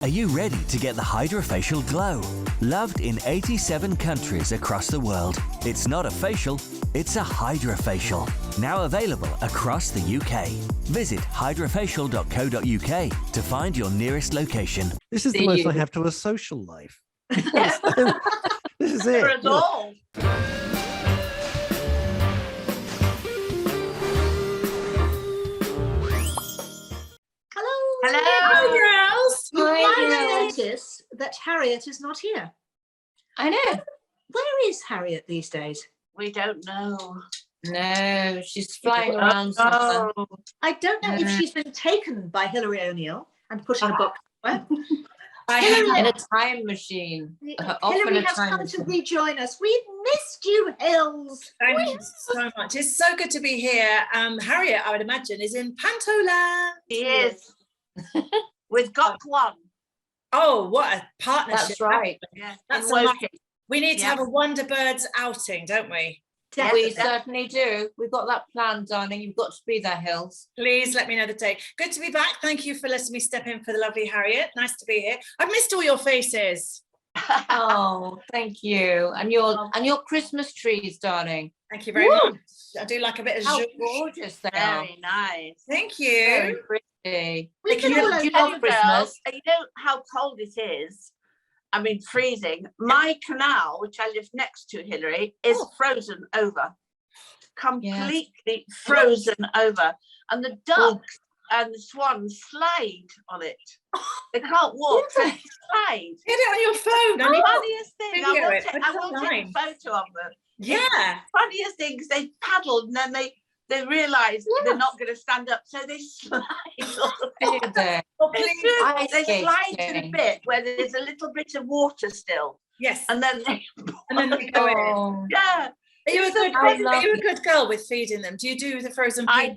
Are you ready to get the Hydrafacial glow? Loved in 87 countries across the world. It's not a facial, it's a Hydrafacial. Now available across the UK. Visit hydrafacial.co.uk to find your nearest location. This is the most I have to a social life. This is it. At all. Hello, girls. You Hi, might girls. notice that Harriet is not here. I know. Where is Harriet these days? We don't know. No, she's flying around somewhere. I don't know if she's been taken by Hilary O'Neill and put in a book somewhere. In a time machine. Off in Hilary a has time come to machine. rejoin us. We've missed you, Hills. Thank you so much. It's so good to be here. Harriet, I would imagine, is in Pantoland. She is. With Got One. Oh, what a partnership. That's right. Yeah. That's in a Woking. We need to have a Wonderbirds outing, don't we? We certainly do. We've got that planned, darling. You've got to be there, Hills. Please let me know the date. Good to be back. Thank you for letting me step in for the lovely Harriet. Nice to be here. I've missed all your faces. Oh, thank you. And your Christmas trees, darling. Thank you very much. I do like a bit of How zhuzh. gorgeous they are. Very nice. Thank Very you. pretty. We've Do been all you over. love Christmas? You know how cold it is? I mean, freezing. My canal, which I live next to, Hilary, is frozen over. Completely frozen over. And the ducks and the swans slide on it. They can't walk, so they slide. Get it on your phone. The funniest thing, video I it. will take a photo of them. Yeah. Funniest thing is they paddled and then they realise they're not going to stand up, so they slide. Oh, please. They slide to the bit where there's a little bit of water still. Yes. And then they go in. Yeah. Are you a good girl with feeding them? Do you do the frozen feed? I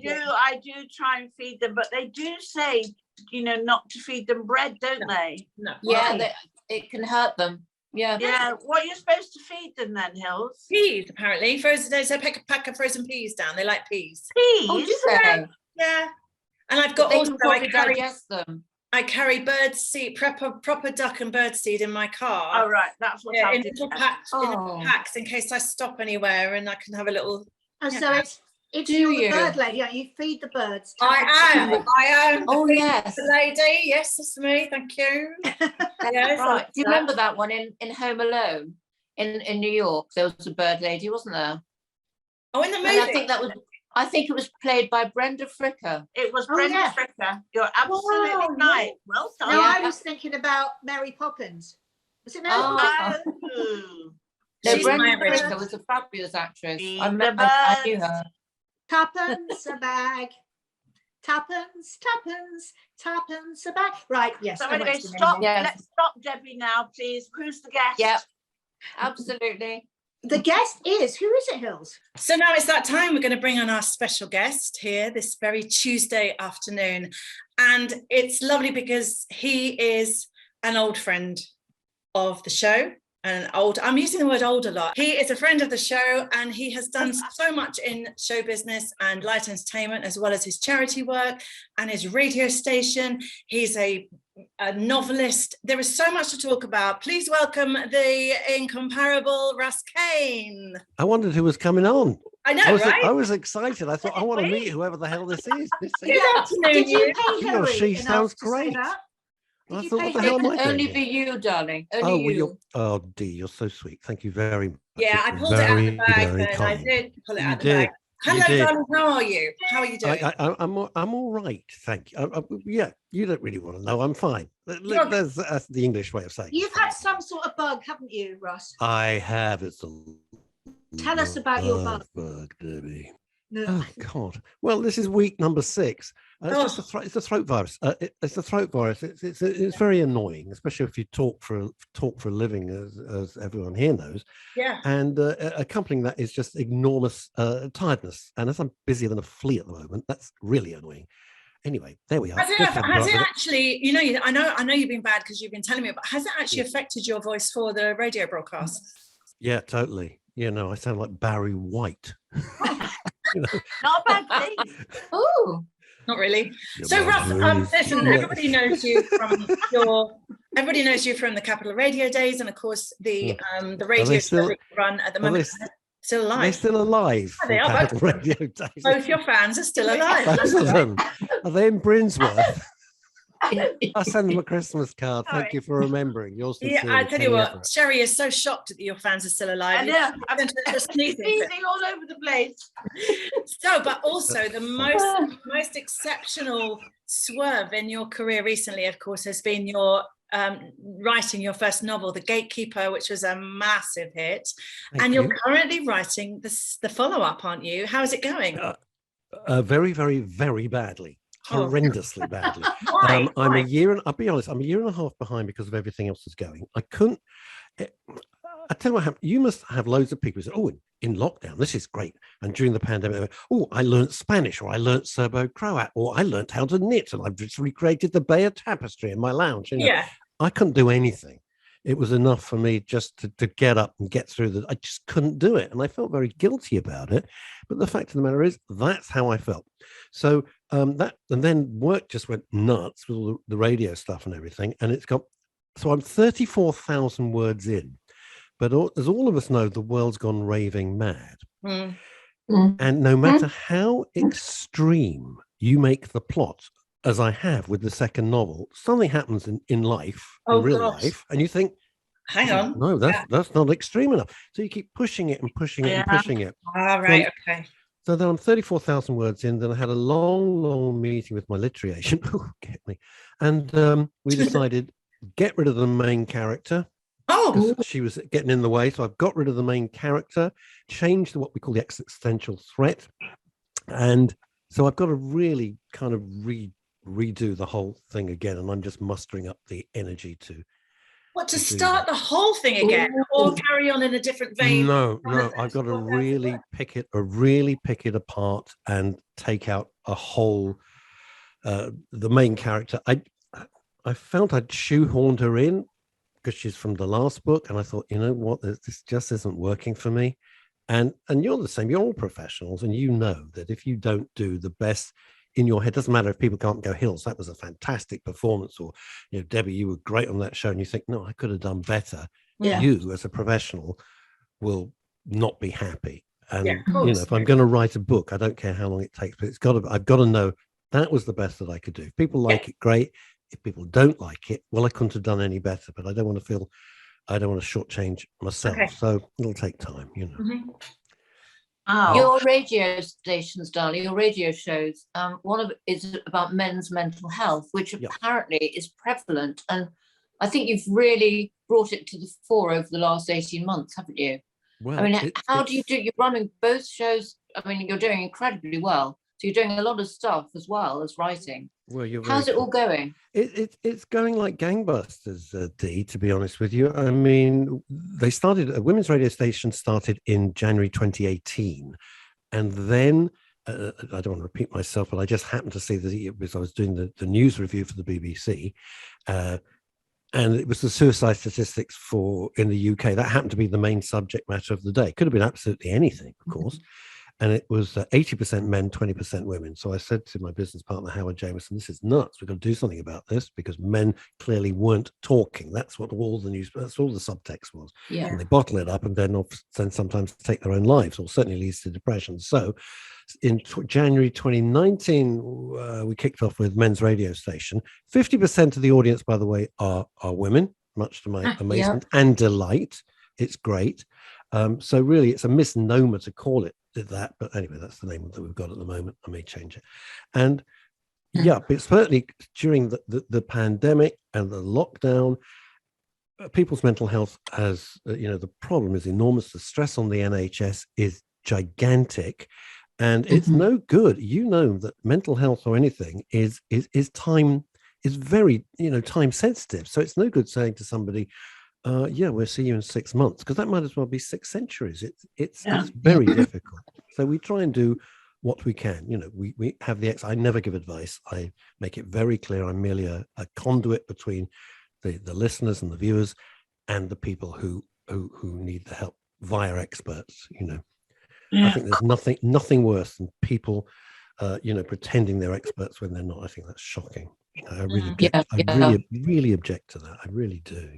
do try and feed them, but they do say, not to feed them bread, don't they? No. Yeah, it can hurt them. Yeah. Yeah. What are you supposed to feed them then, Hills? Peas, apparently. Frozen days, I pack of frozen peas down. They like peas. Peas? Oh, do they? Yeah. And I've got They also, can probably digest them. I carry bird seed, proper duck and bird seed in my car. Oh, right. That's what I in did. little packs in case I stop anywhere and I can have a little. And so it's you're the bird lady. Yeah, you feed the birds. I am. Oh, yes. The lady. Yes, that's me. Thank you. Yes, Right. Do you remember that one in Home Alone in New York? There was a bird lady, wasn't there? Oh, in the movie. And I think it was played by Brenda Fricker. It was Brenda Fricker. You're absolutely right. Well done. No, I was thinking about Mary Poppins. Was it Mary Poppins? No, Brenda Fricker was a fabulous actress. I knew her. Tuppence a bag. Tuppence a bag. Right, yes. So anyway, stop. Let's stop Debbie now, please. Who's the guest? Yep, absolutely. The guest is, who is it, Hills? So now it's that time. We're going to bring on our special guest here this very Tuesday afternoon. And it's lovely because he is an old friend of the show. I'm using the word old a lot. He is a friend of the show and he has done so much in show business and light entertainment, as well as his charity work and his radio station. He's a novelist. There is so much to talk about. Please welcome the incomparable Russ Kane. I wondered who was coming on. I know, I was excited. I thought, I want to meet whoever the hell this is. Good afternoon. Did you pay He or Hilary she enough sounds to say great. that? I you thought, pay what the her? hell am I It can only doing? be you, darling. Oh, Only well, you. oh, Dee, you're so sweet. Thank you very much. Yeah, I It's pulled it out of the very, bag very then. I kind. did pull it You out of the did. bag. Hello, You did. darling. How are you? How are you doing? I'm all right, thank you. Yeah, you don't really want to know. I'm fine. That's the English way of saying. You've had some sort of bug, haven't you, Russ? I have. It's a. Tell us about your bug. Debbie. No. Oh God! Well, this is week number 6. It's just it's a throat virus. It's a throat virus. It's very annoying, especially if you talk for a living, as everyone here knows. Yeah. And accompanying that is just enormous tiredness. And as I'm busier than a flea at the moment, that's really annoying. Anyway, there we are. Has it actually? I know you've been bad because you've been telling me, but has it actually affected your voice for the radio broadcast? Yeah, totally. I sound like Barry White. Not a bad thing. Oh, Not really. Your So mum's Russ, really- listen, everybody knows you from the Capital Radio days, and of course the radio show that you run at the moment. Still alive. They're still alive. They are Capital Radio days. Both your fans are still alive. Both of them. Are they in Brinsworth? I'll send them a Christmas card. Thank you for remembering. Yours Yeah, I tell you what, Sherry is so shocked that your fans are still alive. I know. I'm sneezing all over the place. So, but also the most exceptional swerve in your career recently, of course, has been your writing your first novel, The Gatekeeper, which was a massive hit. And you're currently writing the follow-up, aren't you? How is it going? Very, very, very badly. Horrendously badly. Why? I'll be honest, I'm a year and a half behind because of everything else that's going. I tell you what happened. You must have loads of people who say, oh, in lockdown, this is great. And during the pandemic, oh, I learned Spanish, or I learned Serbo-Croat, or I learned how to knit, and I've just recreated the Bayer tapestry in my lounge. Yeah. I couldn't do anything. It was enough for me just to get up and get through that. I just couldn't do it. And I felt very guilty about it. But the fact of the matter is, that's how I felt. So and then work just went nuts with all the radio stuff and everything. And so I'm 34,000 words in. But as all of us know, the world's gone raving mad. Mm. And no matter how extreme you make the plot, as I have with the second novel, something happens in life, in real life, and you think, hang on, no, that's not extreme enough. So you keep pushing it and pushing it and pushing it. All right, okay. So then I'm 34,000 words in. Then I had a long meeting with my literary agent. Oh, get me. And we decided, get rid of the main character. Oh, she was getting in the way. So I've got rid of the main character, changed to what we call the existential threat. And so I've got to really kind of redo the whole thing again. And I'm just mustering up the energy to start the whole thing again, or carry on in a different vein? No, I've got to really pick it apart and take out a whole, the main character. I felt I'd shoehorned her in because she's from the last book. And I thought, you know what, this just isn't working for me. And you're the same, you're all professionals. And you know that if you don't do the best in your head, doesn't matter if people can't go Hills, that was a fantastic performance, or Debbie, you were great on that show, and you think, no, I could have done better. You as a professional will not be happy. And if I'm going to write a book, I don't care how long it takes, but I've got to know that was the best that I could do. If people like it, great. If people don't like it, well, I couldn't have done any better. But I don't want to shortchange myself. So it'll take time, Mm-hmm. Oh. Your radio stations, darling, your radio shows, one of it is about men's mental health, which apparently is prevalent. And I think you've really brought it to the fore over the last 18 months, haven't you? Well, I mean, how do you do? You're running both shows. I mean, you're doing incredibly well. So you're doing a lot of stuff as well as writing. Well, how's it all going? It's going like gangbusters, Dee, to be honest with you. I mean, a women's radio station started in January 2018. And then, I don't want to repeat myself, but I just happened to see that because I was doing the news review for the BBC. And it was the suicide statistics in the UK. That happened to be the main subject matter of the day. Could have been absolutely anything, of course. And it was 80% men, 20% women. So I said to my business partner, Howard Jameson, this is nuts. We've got to do something about this because men clearly weren't talking. That's what that's all the subtext was. Yeah. And they bottle it up and then sometimes take their own lives, or certainly leads to depression. So in January 2019, we kicked off with men's radio station. 50% of the audience, by the way, are women, much to my amazement and delight. It's great. So really, it's a misnomer to call it that, but anyway, that's the name that we've got at the moment. I may change it. And but certainly during the pandemic and the lockdown, people's mental health the problem is enormous. The stress on the NHS is gigantic, and it's no good. That mental health or anything is very time sensitive. So it's no good saying to somebody, we'll see you in 6 months, because that might as well be 6 centuries. It's very difficult. So we try and do what we can. We have I never give advice. I make it very clear I'm merely a conduit between the listeners and the viewers and the people who need the help via experts. I think there's nothing worse than people pretending they're experts when they're not. I think that's shocking. I really object. Yeah. Really object to that. I really do.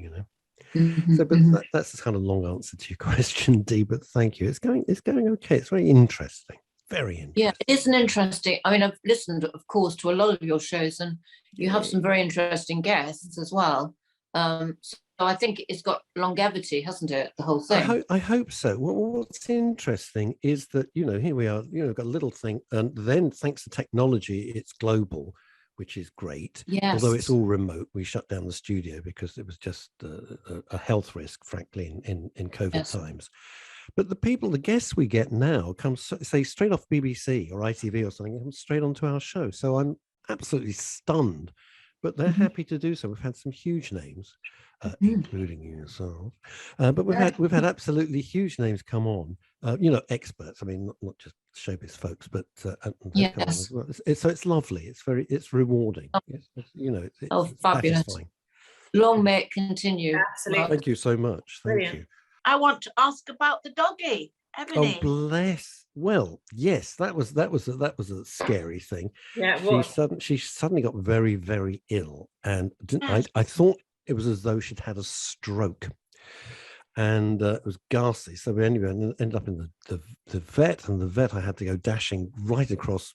Mm-hmm, So, but that's the kind of long answer to your question, Dee. But thank you. It's going okay. It's very interesting. Very interesting. Yeah, it is an interesting. I mean, I've listened, of course, to a lot of your shows, and you have some very interesting guests as well. So I think it's got longevity, hasn't it? The whole thing. I hope so. What's interesting is that here we are. We've got a little thing, and then thanks to technology, it's global, which is great. Yes. Although it's all remote, we shut down the studio because it was just a health risk, frankly, in COVID times. But the guests we get now come, say, straight off BBC or ITV or something, come straight onto our show. So I'm absolutely stunned, but they're happy to do so. We've had some huge names, including yourself, but we've had absolutely huge names come on. Experts. I mean, not just showbiz folks, but yes. Well. So it's lovely. It's rewarding. It's Fabulous. satisfying. Long may it continue. Absolutely. Thank you so much. Thank you. I want to ask about the doggy, Ebony. Oh, bless. Well, yes, that was a scary thing. Yeah, it was. She suddenly got very, very ill, and I thought it was as though she'd had a stroke, and it was ghastly. So we ended up in the vet, and the vet I had to go dashing right across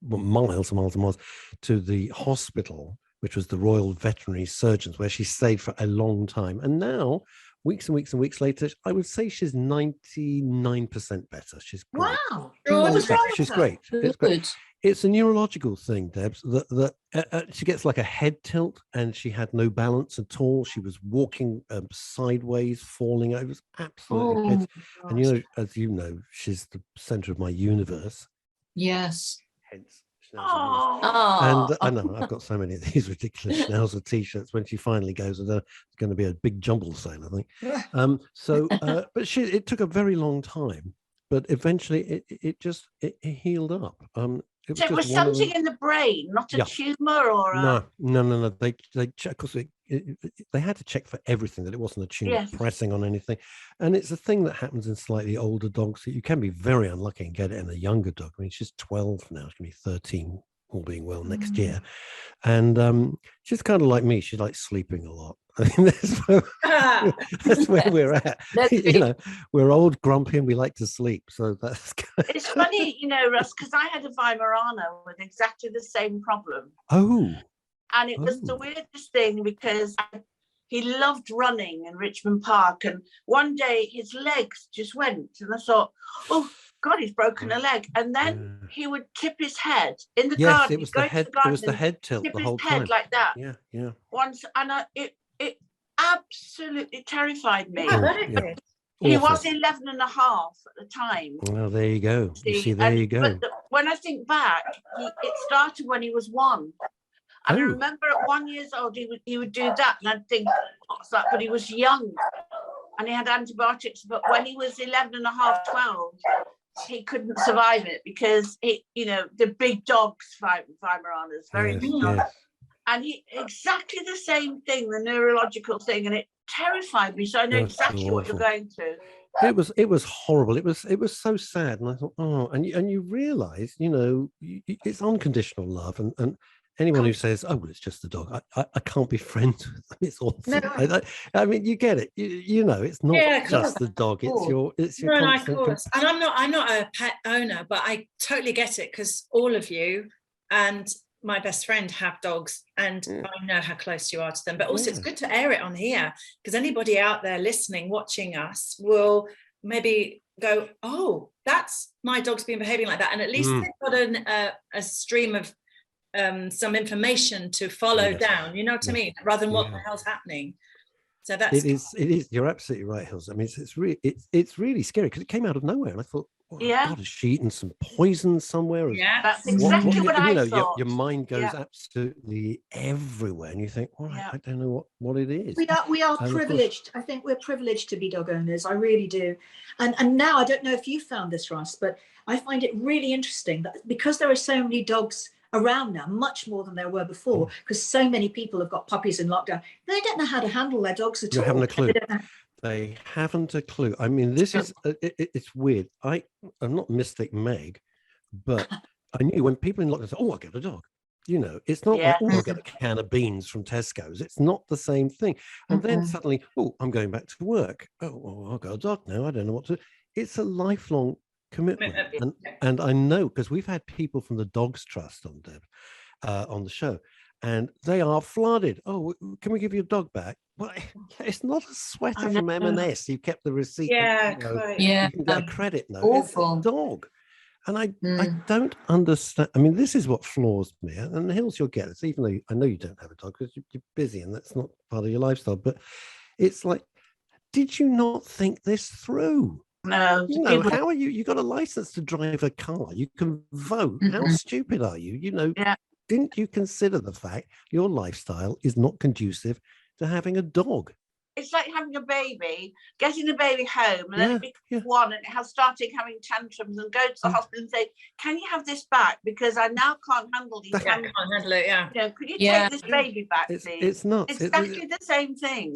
miles and miles and miles to the hospital, which was the Royal Veterinary Surgeons, where she stayed for a long time, and now. Weeks and weeks and weeks later, I would say she's 99% better. She's great. Wow. She's great. It's great. It's a neurological thing, Debs, that she gets like a head tilt and she had no balance at all. She was walking sideways, falling. It was absolutely and as you know, she's the center of my universe. Yes. Hence. And I know I've got so many of these ridiculous Schnauzer t-shirts. When she finally goes, it's going to be a big jumble sale, I think. But it took a very long time, but eventually it healed up. It was something in the brain, not a tumor or a... No. They check because they had to check for everything, that it wasn't a tumor pressing on anything. And it's a thing that happens in slightly older dogs. So you can be very unlucky and get it in a younger dog. I mean, she's 12 now. She's going to be 13, all being well, next year. And she's kind of like me. She likes sleeping a lot. I mean, that's where we're at. We're old, grumpy, and we like to sleep. So that's It's funny, Russ, because I had a Weimaraner with exactly the same problem. Oh. And it was the weirdest thing because he loved running in Richmond Park. And one day his legs just went. And I thought, oh, God, he's broken a leg. And then he would tip his head in the garden. It was the head. It was the head tilt the whole time. Tip his head like that. Yeah. Once, and it absolutely terrified me. Yeah. He was 11 and a half at the time. Well, there you go. You go. But when I think back, it started when he was 1. And I remember at 1 year old, he would do that. And I'd think, what's that? But he was young and he had antibiotics. But when he was 11 and a half, 12, he couldn't survive it because the big dogs, Weimaraners, very big dogs. Yes. And exactly the same thing, the neurological thing. And it terrified me. So I know exactly what you're going through. It was horrible. It was so sad. And I thought, and you realize, it's unconditional love. And anyone who says, "Oh, well, it's just the dog," I can't be friends with them. It's awful. No. I mean, you get it. It's not just the dog. It's your. No, of course. And I'm not a pet owner, but I totally get it because all of you and my best friend have dogs, and I know how close you are to them. But also, it's good to air it on here because anybody out there listening, watching us, will maybe go, "Oh, that's my dog's been behaving like that," and at least they've got a stream of some information to follow down, you know what I mean, rather than what the hell's happening. So that's it is you're absolutely right, Hills. I mean, it's really scary because it came out of nowhere, and I thought, God, has she eaten some poison somewhere? That's exactly what I thought. Your mind goes absolutely everywhere, and you think, I don't know what it is. We are privileged. I think we're privileged to be dog owners. I really do. And now I don't know if you found this, Russ, but I find it really interesting that because there are so many dogs around now, much more than there were before, because so many people have got puppies in lockdown. They don't know how to handle their dogs at all. They haven't a clue. They haven't a clue. I mean, this is it's weird. I'm not Mystic Meg, but I knew when people in lockdown say, "Oh, I'll get a dog." You know, it's not like, "Oh, I'll get a can of beans from Tesco's." It's not the same thing. And then suddenly, "Oh, I'm going back to work. Oh, well, I've got a dog now. I don't know what to." It's a lifelong commitment, and I know because we've had people from the Dogs Trust on the show, and they are flooded. "Oh, can we give you a dog back?" Well, it's not a sweater from M&S. You kept the receipt. Yeah, you can get a credit note. Awful. It's a dog. And I don't understand. I mean, this is what floors me. And Hills, you'll get it, even though I know you don't have a dog because you're busy and that's not part of your lifestyle. But it's like, did you not think this through? No. You know, how are you? You got a license to drive a car. You can vote. How stupid are you? You know, didn't you consider the fact your lifestyle is not conducive to having a dog? It's like having a baby, getting the baby home, and then it becomes one, and it has started having tantrums, and go to the hospital and say, "Can you have this back? Because I now can't handle these." Can't handle it. Yeah. You know, could you take this baby back, please? It's nuts. It's exactly the same thing.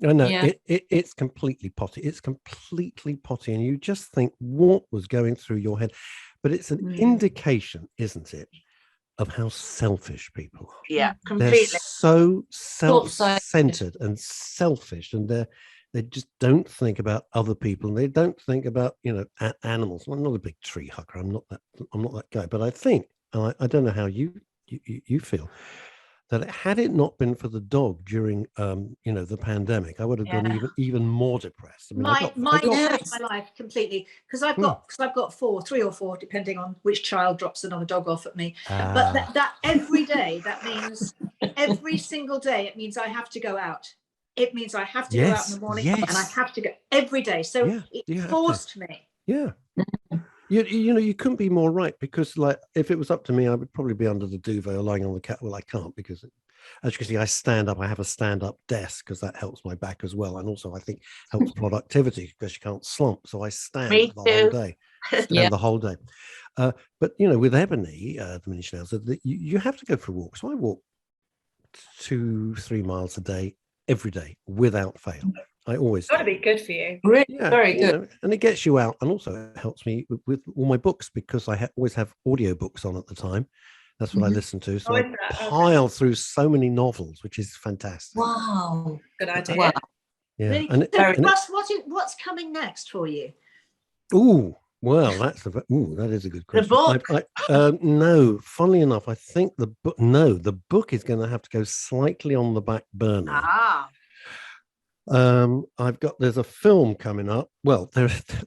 I know it's completely potty. It's completely potty, and you just think what was going through your head, but it's an indication, isn't it, of how selfish people are. Yeah, completely. They're so self-centered and selfish, and they just don't think about other people, and they don't think about, you know, animals. Well, I'm not a big tree hugger. I'm not that guy. But I think, and I don't know how you feel, that had it not been for the dog during you know, the pandemic, I would have gone even more depressed. I mean, my life completely, because I've got 3 or 4, depending on which child drops another dog off at me. But that every day, that means every single day, it means I have to go out. It means I have to go out in the morning, and I have to go every day. So it forced me. Yeah. You know, you couldn't be more right, because like if it was up to me, I would probably be under the duvet or lying on the couch. Well, I can't, because as you can see, I stand up. I have a stand-up desk because that helps my back as well, and also I think helps productivity because you can't slump. So I stand the whole day. The whole day. But you know, with Ebony, the mini schnauzer, you have to go for a walk. So I walk 2-3 miles a day every day without fail. I always got to be good for you. Really, very good. Know, and it gets you out, and also it helps me with all my books, because I always have audio books on at the time. That's what I listen to. So I pile through so many novels, which is fantastic. Wow, good idea. Wow. Yeah. Russ, what's coming next for you? Oh, well, that is a good question. The book? No, funnily enough, I think the book is going to have to go slightly on the back burner. There's a film coming up. Well, everything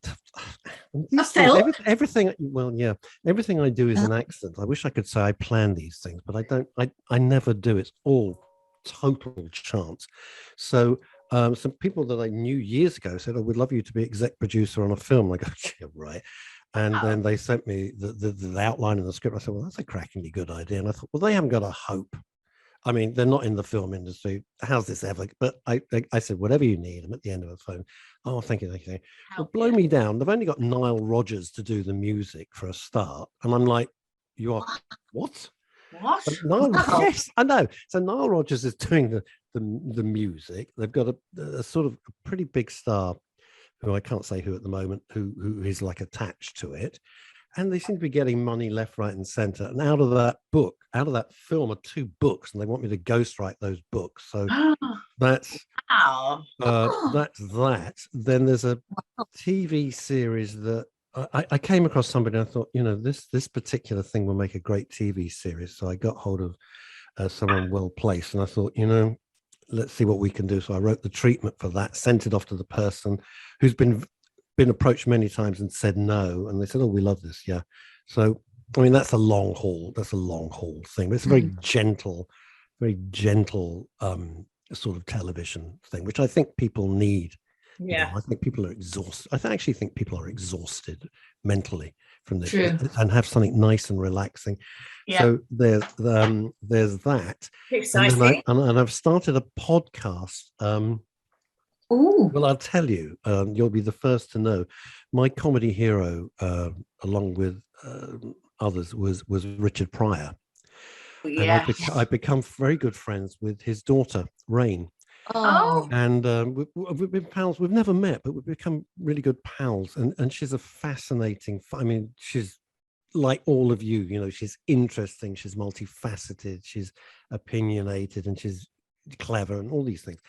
I do is an accident. I wish I could say I plan these things, but I don't. I never do. It's all total chance. So some people that I knew years ago said, "Oh, we'd love you to be exec producer on a film." I go, "Yeah, right." And then they sent me the outline and the script. I said, "Well, that's a crackingly good idea." And I thought, well, they haven't got a hope. I mean, they're not in the film industry. How's this ever? But I said, whatever you need. I'm at the end of the phone. "Oh, thank you. Well, blow me down. They've only got Nile Rodgers to do the music for a start." And I'm like, "You are what?" What? Yes, I know. So Nile Rodgers is doing the music. They've got a sort of a pretty big star, who I can't say who at the moment, who is like attached to it. And they seem to be getting money left, right, and center. And out of that film are 2 books, and they want me to ghostwrite those books. So that's that. Then there's a TV series that I came across somebody, and I thought, you know, this particular thing will make a great TV series. So I got hold of someone well placed, and I thought, you know, let's see what we can do. So I wrote the treatment for that, sent it off to the person who's been approached many times and said no, and they said, "Oh, we love this." Yeah. So I mean, that's a long haul thing, but it's a very gentle sort of television thing, which I think people need. Yeah. You know, I think people are exhausted. I actually think people are exhausted mentally from this. True. And have something nice and relaxing. So there's that. Exciting. And I've started a podcast. Well, I'll tell you, you'll be the first to know. My comedy hero, along with others, was Richard Pryor. And I've become very good friends with his daughter, Rain. And we've been pals. We've never met, but we've become really good pals. And she's a fascinating, I mean, she's like all of you, you know, she's interesting, she's multifaceted, she's opinionated, and she's clever, and all these things.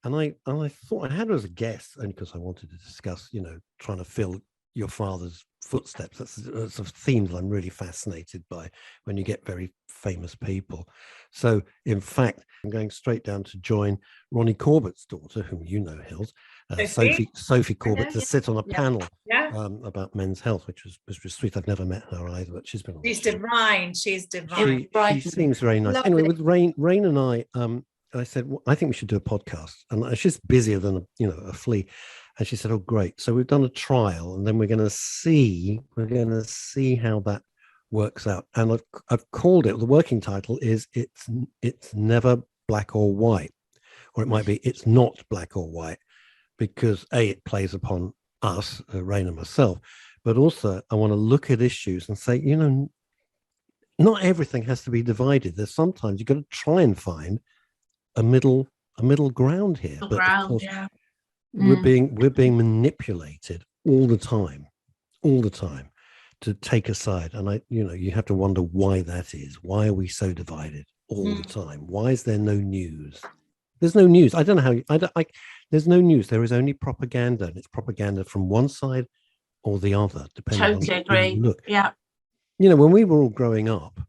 And I thought I had her as a guest only because I wanted to discuss, you know, trying to fill your father's footsteps. That's a theme that I'm really fascinated by when you get very famous people. So, in fact, I'm going straight down to join Ronnie Corbett's daughter, whom you know, Hills, Sophie Corbett, to sit on a panel about men's health, which was sweet. I've never met her either, but she's been. She's divine. She's divine. She seems very nice. Lovely. Anyway, with Rain and I said, well, I think we should do a podcast. And she's busier than a flea. And she said, oh, great. So we've done a trial, and then we're going to see how that works out. And I've called it, the working title is It's Never Black or White. Or it might be It's Not Black or White, because it plays upon us, Rain and myself, but also I want to look at issues and say, you know, not everything has to be divided. There's sometimes you've got to try and find a middle ground here. But of course, we're being manipulated all the time to take a side. And you have to wonder why that is. Why are we so divided all the time? Why is there no news? There's no news. I don't know how there's no news. There is only propaganda, and it's propaganda from one side or the other, depending on where you look. Yeah. You know, when we were all growing up,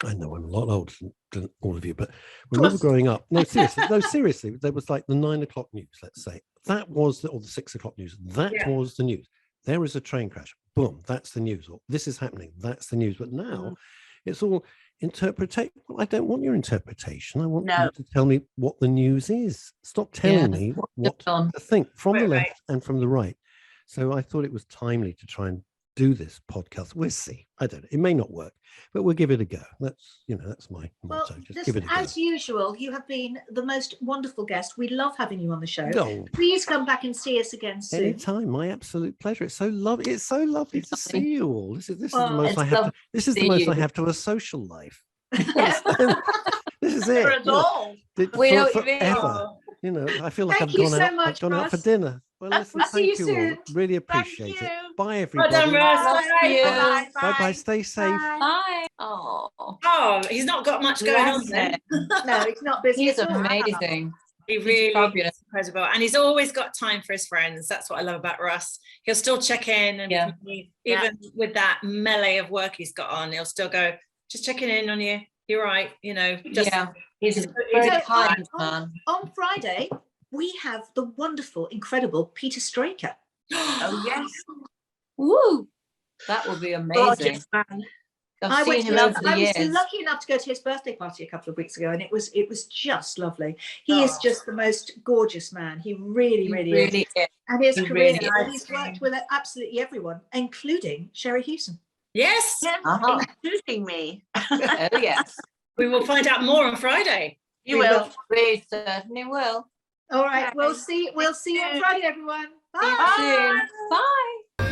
I know I'm a lot older than all of you, but when we were growing up, no, seriously, there was like the 9 o'clock news, let's say. That was, or the 6 o'clock news. That was the news. There is a train crash. Boom, that's the news. Or this is happening. That's the news. But now it's all interpretation. Well, I don't want your interpretation. I want you to tell me what the news is. Stop telling me what to think from the left and from the right. So I thought it was timely to try and do this podcast. We'll see. I don't know. It may not work, but we'll give it a go. That's my motto. Just give it a go. As usual, you have been the most wonderful guest. We love having you on the show. No. Please come back and see us again soon. Anytime. My absolute pleasure. It's so lovely. It's so lovely to see you all. This is the most I have to. This is the most I have to a social life. This is it. We know what you mean. Forever. You know, I feel like I've gone out for dinner. Well, listen, We'll see thank you you soon. all. Really appreciate it. Bye, Well done, everybody. Russ. Bye. Stay safe. Bye. Oh, He's not got much going on there. No, it's not busy. he's at all. amazing. He really fabulous. is incredible. And he's always got time for his friends. That's what I love about Russ. He'll still check in, and even with that melee of work he's got on, he'll still go, just checking in on you. You're right, you know. He's a very kind man. On Friday, we have the wonderful, incredible Peter Straker. Oh, yes. Woo! That will be amazing. Gorgeous man. I've seen him over the years. I was lucky enough to go to his birthday party a couple of weeks ago, and it was just lovely. He is just the most gorgeous man. He really is. And his career, he's worked with absolutely everyone, including Sherry Hewson. Yes, including me. Oh yes. We will find out more on Friday. You will. We certainly will. All right. We'll see you on Friday, everyone. Bye. See you soon. Bye.